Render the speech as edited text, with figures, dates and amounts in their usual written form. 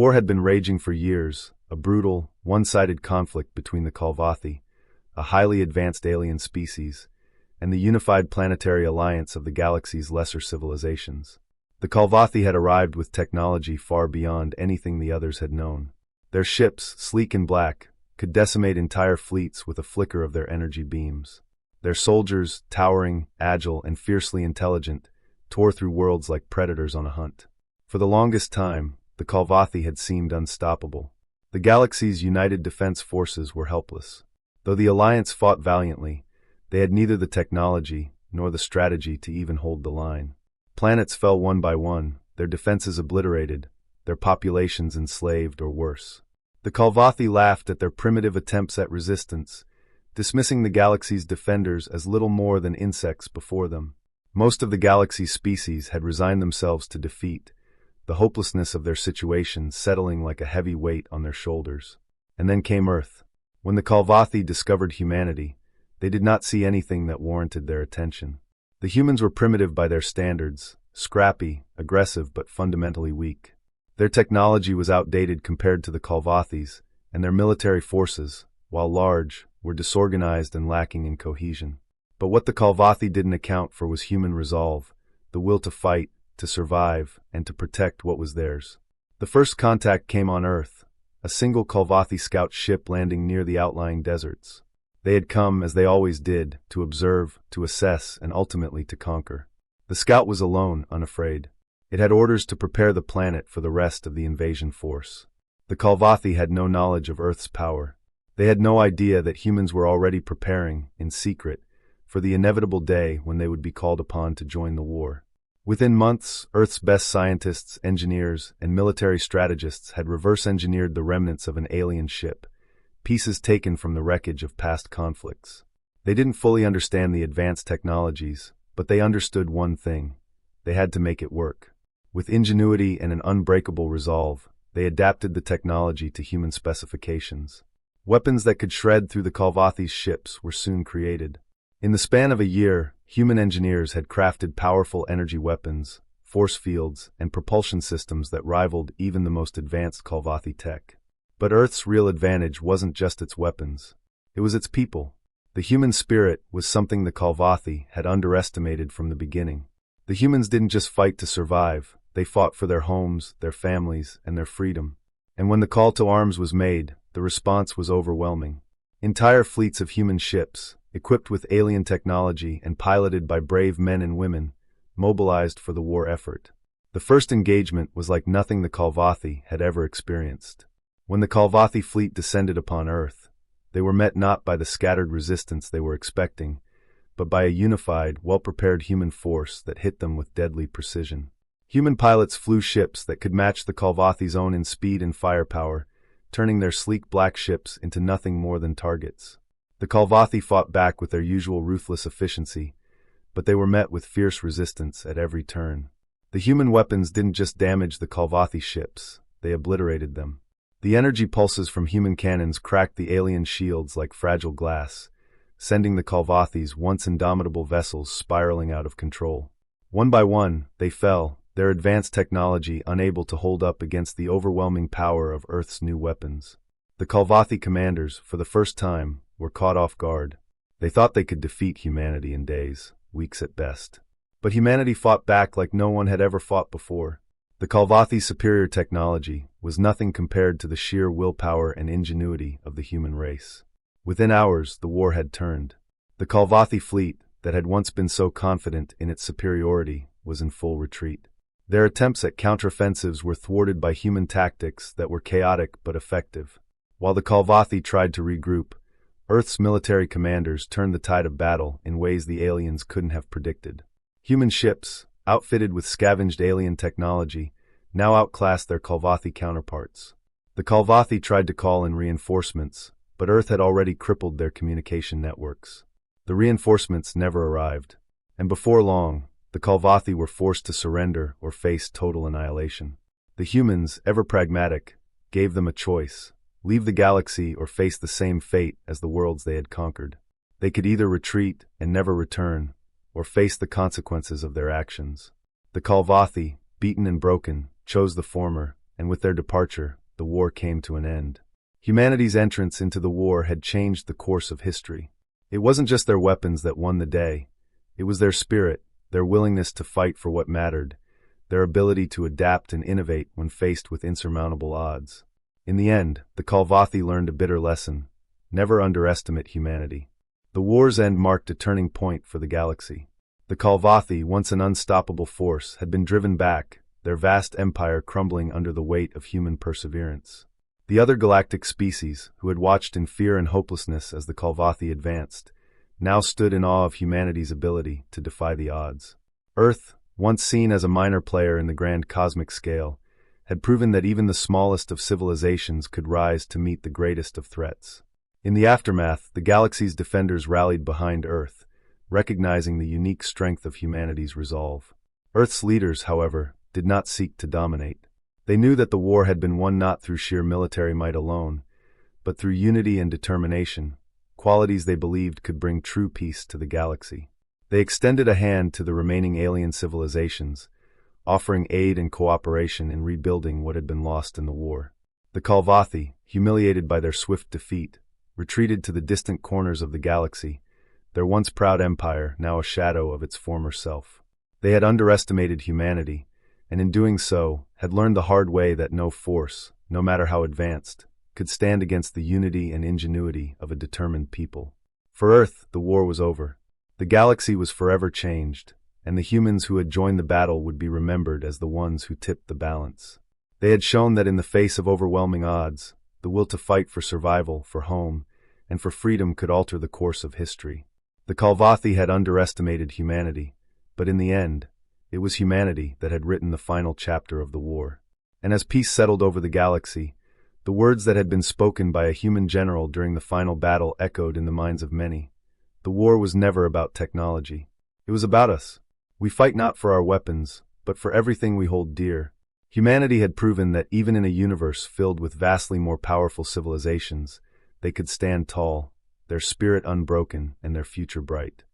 war had been raging for years, a brutal, one-sided conflict between the Kalvathi, a highly advanced alien species, and the unified planetary alliance of the galaxy's lesser civilizations. The Kalvathi had arrived with technology far beyond anything the others had known. Their ships, sleek and black, could decimate entire fleets with a flicker of their energy beams. Their soldiers, towering, agile, and fiercely intelligent, tore through worlds like predators on a hunt. For the longest time, the Kalvathi had seemed unstoppable. The galaxy's united defense forces were helpless. Though the Alliance fought valiantly, they had neither the technology nor the strategy to even hold the line. Planets fell one by one, their defenses obliterated, their populations enslaved or worse. The Kalvathi laughed at their primitive attempts at resistance, dismissing the galaxy's defenders as little more than insects before them. Most of the galaxy's species had resigned themselves to defeat, the hopelessness of their situation settling like a heavy weight on their shoulders. And then came Earth. When the Kalvathi discovered humanity, they did not see anything that warranted their attention. The humans were primitive by their standards, scrappy, aggressive, but fundamentally weak. Their technology was outdated compared to the Kalvathi's, and their military forces, while large, were disorganized and lacking in cohesion. But what the Kalvathi didn't account for was human resolve, the will to fight, to survive, and to protect what was theirs. The first contact came on Earth, a single Kalvathi scout ship landing near the outlying deserts. They had come, as they always did, to observe, to assess, and ultimately to conquer. The scout was alone, unafraid. It had orders to prepare the planet for the rest of the invasion force. The Kalvathi had no knowledge of Earth's power. They had no idea that humans were already preparing, in secret, for the inevitable day when they would be called upon to join the war. Within months, Earth's best scientists, engineers, and military strategists had reverse-engineered the remnants of an alien ship, pieces taken from the wreckage of past conflicts. They didn't fully understand the advanced technologies, but they understood one thing: they had to make it work. With ingenuity and an unbreakable resolve, they adapted the technology to human specifications. Weapons that could shred through the Kalvathi's ships were soon created. In the span of a year, human engineers had crafted powerful energy weapons, force fields, and propulsion systems that rivaled even the most advanced Kalvathi tech. But Earth's real advantage wasn't just its weapons. It was its people. The human spirit was something the Kalvathi had underestimated from the beginning. The humans didn't just fight to survive, they fought for their homes, their families, and their freedom. And when the call to arms was made, the response was overwhelming. Entire fleets of human ships, equipped with alien technology and piloted by brave men and women, mobilized for the war effort. The first engagement was like nothing the Kalvathi had ever experienced. When the Kalvathi fleet descended upon Earth, they were met not by the scattered resistance they were expecting, but by a unified, well-prepared human force that hit them with deadly precision. Human pilots flew ships that could match the Kalvathi's own in speed and firepower, turning their sleek black ships into nothing more than targets. The Kalvathi fought back with their usual ruthless efficiency, but they were met with fierce resistance at every turn. The human weapons didn't just damage the Kalvathi ships, they obliterated them. The energy pulses from human cannons cracked the alien shields like fragile glass, sending the Kalvathi's once indomitable vessels spiraling out of control. One by one, they fell, their advanced technology unable to hold up against the overwhelming power of Earth's new weapons. The Kalvathi commanders, for the first time, were caught off guard. They thought they could defeat humanity in days, weeks at best. But humanity fought back like no one had ever fought before. The Kalvathi's superior technology was nothing compared to the sheer willpower and ingenuity of the human race. Within hours, the war had turned. The Kalvathi fleet, that had once been so confident in its superiority, was in full retreat. Their attempts at counteroffensives were thwarted by human tactics that were chaotic but effective. While the Kalvathi tried to regroup, Earth's military commanders turned the tide of battle in ways the aliens couldn't have predicted. Human ships, outfitted with scavenged alien technology, now outclassed their Kalvathi counterparts. The Kalvathi tried to call in reinforcements, but Earth had already crippled their communication networks. The reinforcements never arrived, and before long, the Kalvathi were forced to surrender or face total annihilation. The humans, ever pragmatic, gave them a choice: leave the galaxy or face the same fate as the worlds they had conquered. They could either retreat and never return, or face the consequences of their actions. The Kalvathi, beaten and broken, chose the former, and with their departure, the war came to an end. Humanity's entrance into the war had changed the course of history. It wasn't just their weapons that won the day. It was their spirit, their willingness to fight for what mattered, their ability to adapt and innovate when faced with insurmountable odds. In the end, the Kalvathi learned a bitter lesson: never underestimate humanity. The war's end marked a turning point for the galaxy. The Kalvathi, once an unstoppable force, had been driven back, their vast empire crumbling under the weight of human perseverance. The other galactic species, who had watched in fear and hopelessness as the Kalvathi advanced, now stood in awe of humanity's ability to defy the odds. Earth, once seen as a minor player in the grand cosmic scale, had proven that even the smallest of civilizations could rise to meet the greatest of threats. In the aftermath, the galaxy's defenders rallied behind Earth, recognizing the unique strength of humanity's resolve. Earth's leaders, however, did not seek to dominate. They knew that the war had been won not through sheer military might alone, but through unity and determination, qualities they believed could bring true peace to the galaxy. They extended a hand to the remaining alien civilizations, offering aid and cooperation in rebuilding what had been lost in the war. The Kalvathi, humiliated by their swift defeat, retreated to the distant corners of the galaxy, their once proud empire now a shadow of its former self. They had underestimated humanity, and in doing so, had learned the hard way that no force, no matter how advanced, could stand against the unity and ingenuity of a determined people. For Earth, the war was over. The galaxy was forever changed, and the humans who had joined the battle would be remembered as the ones who tipped the balance. They had shown that in the face of overwhelming odds, the will to fight for survival, for home, and for freedom could alter the course of history. The Kalvathi had underestimated humanity, but in the end, it was humanity that had written the final chapter of the war. And as peace settled over the galaxy, the words that had been spoken by a human general during the final battle echoed in the minds of many. The war was never about technology. It was about us. We fight not for our weapons, but for everything we hold dear. Humanity had proven that even in a universe filled with vastly more powerful civilizations, they could stand tall, their spirit unbroken and their future bright.